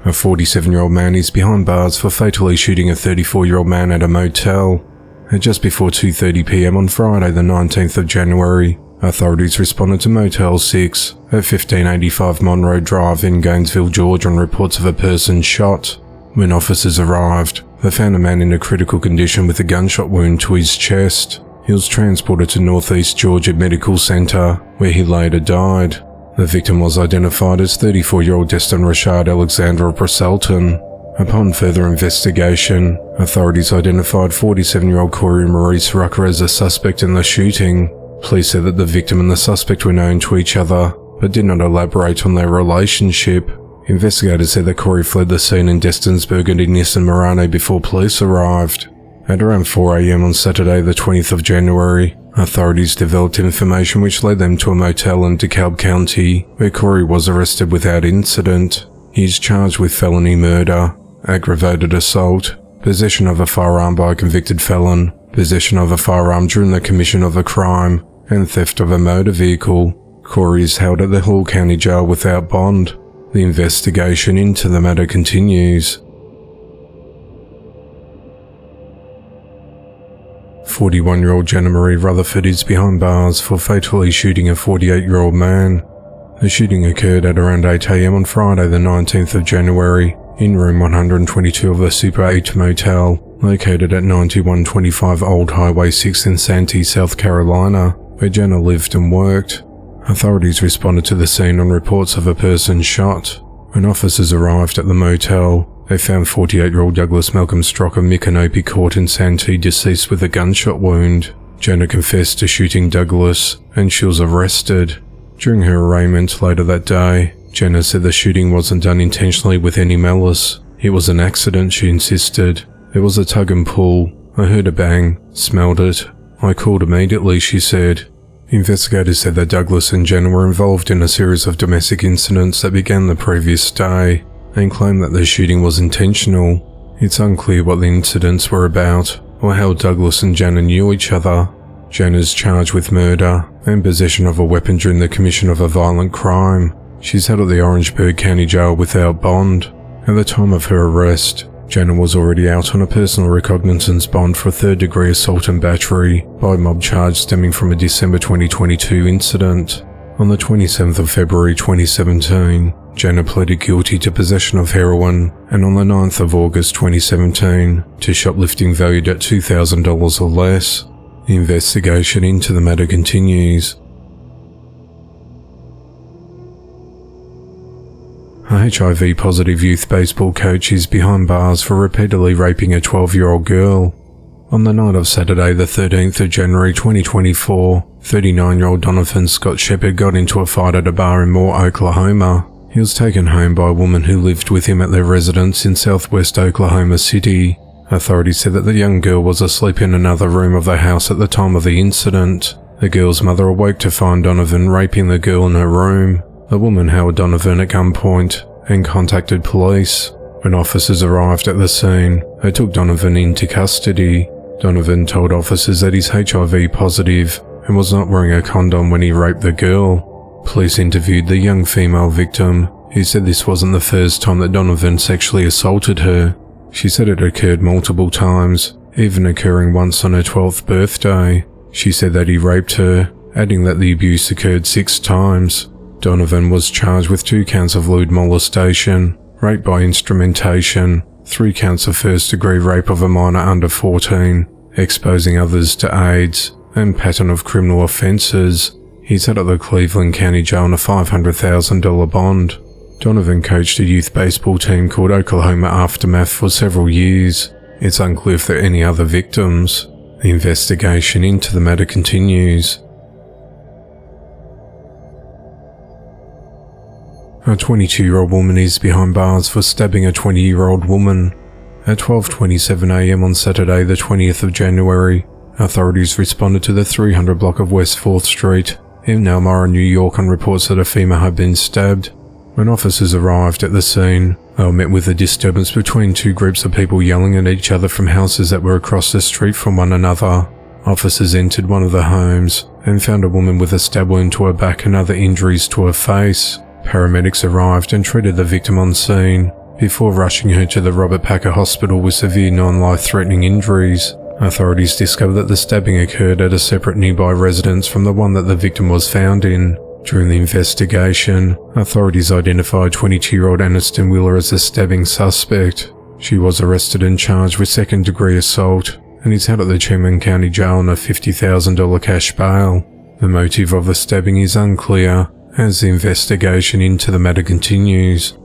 A 47-year-old man is behind bars for fatally shooting a 34-year-old man at a motel. At just before 2:30 p.m. on Friday the 19th of January, authorities responded to Motel 6 at 1585 Monroe Drive in Gainesville, Georgia on reports of a person shot. When officers arrived, they found a man in a critical condition with a gunshot wound to his chest. He was transported to Northeast Georgia Medical Center, where he later died. The victim was identified as 34-year-old Destin Rashad Alexander of Brasselton. Upon further investigation, authorities identified 47-year-old Corey Maurice Rucker as a suspect in the shooting. Police said that the victim and the suspect were known to each other, but did not elaborate on their relationship. Investigators said that Corey fled the scene in Destin's burgundy Nissan Murano before police arrived. At around 4 a.m. on Saturday the 20th of January, authorities developed information which led them to a motel in DeKalb County, where Corey was arrested without incident. He is charged with felony murder, aggravated assault, possession of a firearm by a convicted felon, possession of a firearm during the commission of a crime, and theft of a motor vehicle. Corey is held at the Hall County Jail without bond. The investigation into the matter continues. 41-year-old Jenna Marie Rutherford is behind bars for fatally shooting a 48-year-old man. The shooting occurred at around 8 a.m. on Friday the 19th of January in room 122 of the Super 8 motel, located at 9125 Old Highway 6 in Santee, South Carolina, where Jenna lived and worked. Authorities responded to the scene on reports of a person shot. When officers arrived at the motel, they found 48-year-old Douglas Malcolm Strock of Micanopy Court in Santee deceased with a gunshot wound. Jenna confessed to shooting Douglas, and she was arrested. During her arraignment later that day, Jenna said the shooting wasn't done intentionally with any malice. It was an accident, she insisted. There was a tug and pull. I heard a bang, smelled it. I called immediately, she said. Investigators said that Douglas and Jenna were involved in a series of domestic incidents that began the previous day, and claimed that the shooting was intentional. It's unclear what the incidents were about, or how Douglas and Jenna knew each other. Jenna is charged with murder and possession of a weapon during the commission of a violent crime. She's held at the Orangeburg County Jail without bond. At the time of her arrest, Jenna was already out on a personal recognizance bond for a third-degree assault and battery by mob charge stemming from a December 2022 incident. On the 27th of February 2017, Jenna pleaded guilty to possession of heroin, and on the 9th of August 2017, to shoplifting valued at $2,000 or less. The investigation into the matter continues. A HIV-positive youth baseball coach is behind bars for repeatedly raping a 12-year-old girl. On the night of Saturday the 13th of January 2024, 39-year-old Donovan Scott Shepard got into a fight at a bar in Moore, Oklahoma. He was taken home by a woman who lived with him at their residence in southwest Oklahoma City. Authorities said that the young girl was asleep in another room of the house at the time of the incident. The girl's mother awoke to find Donovan raping the girl in her room. The woman held Donovan at gunpoint and contacted police. When officers arrived at the scene, they took Donovan into custody. Donovan told officers that he's HIV positive and was not wearing a condom when he raped the girl. Police interviewed the young female victim, who said this wasn't the first time that Donovan sexually assaulted her. She said it occurred multiple times, even occurring once on her 12th birthday. She said that he raped her, adding that the abuse occurred 6 times. Donovan was charged with 2 counts of lewd molestation, rape by instrumentation, 3 counts of first-degree rape of a minor under 14, exposing others to AIDS, and pattern of criminal offences. He's held at the Cleveland County Jail on a $500,000 bond. Donovan coached a youth baseball team called Oklahoma Aftermath for several years. It's unclear if there are any other victims. The investigation into the matter continues. A 22-year-old woman is behind bars for stabbing a 20-year-old woman. At 12:27 a.m. on Saturday the 20th of January, authorities responded to the 300 block of West 4th Street in Elmira, New York on reports that a female had been stabbed. When officers arrived at the scene, they were met with a disturbance between 2 groups of people yelling at each other from houses that were across the street from one another. Officers entered one of the homes and found a woman with a stab wound to her back and other injuries to her face. Paramedics arrived and treated the victim on scene. before rushing her to the Robert Packer Hospital with severe non-life-threatening injuries. Authorities discovered that the stabbing occurred at a separate nearby residence from the one that the victim was found in. During the investigation, authorities identified 22-year-old Aniston Wheeler as the stabbing suspect. She was arrested and charged with second-degree assault and is held at the Cheman County Jail on a $50,000 cash bail. The motive of the stabbing is unclear as the investigation into the matter continues.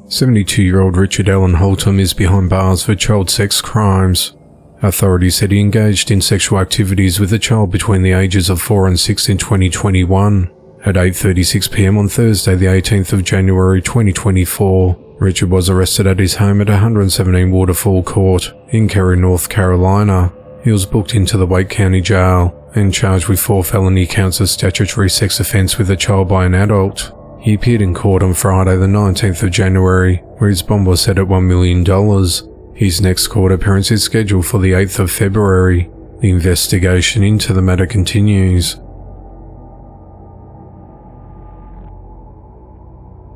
72-year-old Richard Allen Holtham is behind bars for child sex crimes. Authorities said he engaged in sexual activities with a child between the ages of 4 and 6 in 2021. At 8:36 p.m. on Thursday, the 18th of January 2024, Richard was arrested at his home at 117 Waterfall Court in Cary, North Carolina. He was booked into the Wake County Jail and charged with 4 felony counts of statutory sex offense with a child by an adult. He appeared in court on Friday the 19th of January, where his bond was set at $1 million. His next court appearance is scheduled for the 8th of February. The investigation into the matter continues.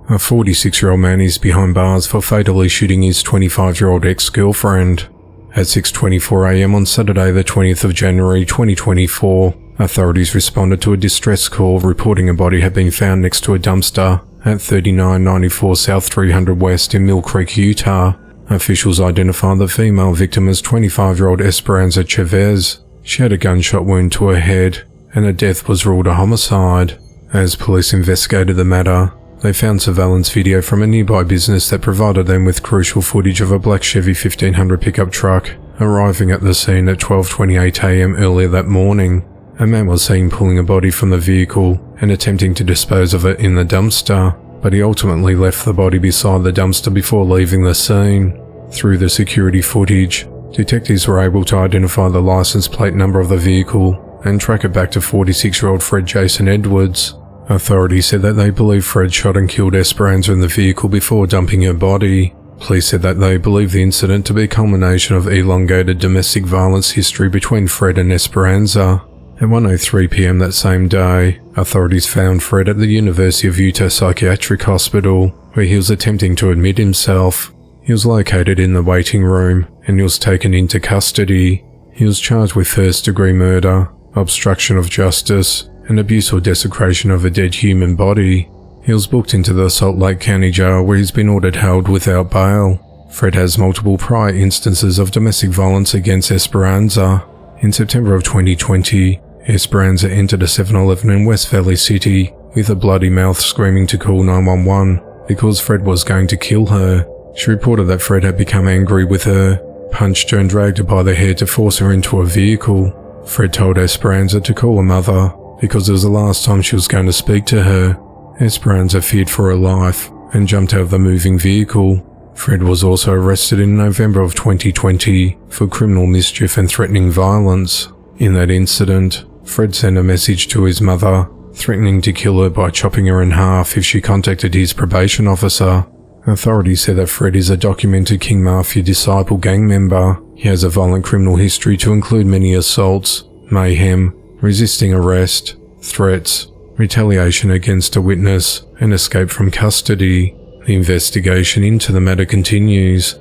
A 46-year-old man is behind bars for fatally shooting his 25-year-old ex-girlfriend. At 6:24 a.m. on Saturday the 20th of January 2024, authorities responded to a distress call reporting a body had been found next to a dumpster at 3994 South 300 West in Mill Creek, Utah. Officials identified the female victim as 25-year-old Esperanza Chavez. She had a gunshot wound to her head, and her death was ruled a homicide. As police investigated the matter, they found surveillance video from a nearby business that provided them with crucial footage of a black Chevy 1500 pickup truck arriving at the scene at 12:28 a.m. earlier that morning. A man was seen pulling a body from the vehicle and attempting to dispose of it in the dumpster, but he ultimately left the body beside the dumpster before leaving the scene. Through the security footage, detectives were able to identify the license plate number of the vehicle and track it back to 46-year-old Fred Jason Edwards. Authorities said that they believe Fred shot and killed Esperanza in the vehicle before dumping her body. Police said that they believe the incident to be a culmination of elongated domestic violence history between Fred and Esperanza. At 1:03 p.m. that same day, authorities found Fred at the University of Utah Psychiatric Hospital, where he was attempting to admit himself. He was located in the waiting room, and he was taken into custody. He was charged with first-degree murder, obstruction of justice, and abuse or desecration of a dead human body. He was booked into the Salt Lake County Jail, where he's been ordered held without bail. Fred has multiple prior instances of domestic violence against Esperanza. In September of 2020, Esperanza entered a 7-Eleven in West Valley City with a bloody mouth, screaming to call 911 because Fred was going to kill her. She reported that Fred had become angry with her, punched her and dragged her by the hair to force her into a vehicle. Fred told Esperanza to call her mother because it was the last time she was going to speak to her. Esperanza feared for her life and jumped out of the moving vehicle. Fred was also arrested in November of 2020 for criminal mischief and threatening violence. In that incident, Fred sent a message to his mother, threatening to kill her by chopping her in half if she contacted his probation officer. Authorities said that Fred is a documented King Mafia disciple gang member. He has a violent criminal history to include many assaults, mayhem, resisting arrest, threats, retaliation against a witness, and escape from custody. The investigation into the matter continues.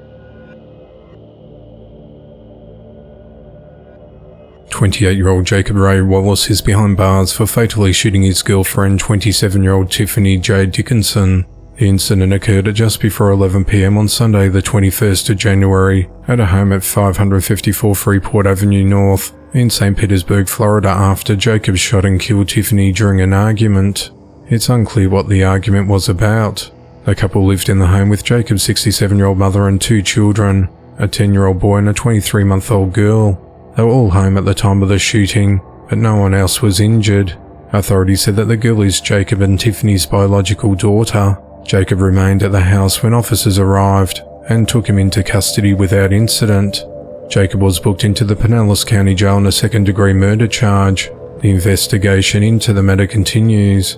28-year-old Jacob Ray Wallace is behind bars for fatally shooting his girlfriend, 27-year-old Tiffany J. Dickinson. The incident occurred at just before 11 p.m. on Sunday the 21st of January at a home at 554 Freeport Avenue North in St. Petersburg, Florida, after Jacob shot and killed Tiffany during an argument. It's unclear what the argument was about. The couple lived in the home with Jacob's 67-year-old mother and 2 children, a 10-year-old boy and a 23-month-old girl. They were all home at the time of the shooting, but no one else was injured. Authorities said that the girl is Jacob and Tiffany's biological daughter. Jacob remained at the house when officers arrived and took him into custody without incident. Jacob was booked into the Pinellas County Jail on a second-degree murder charge. The investigation into the matter continues.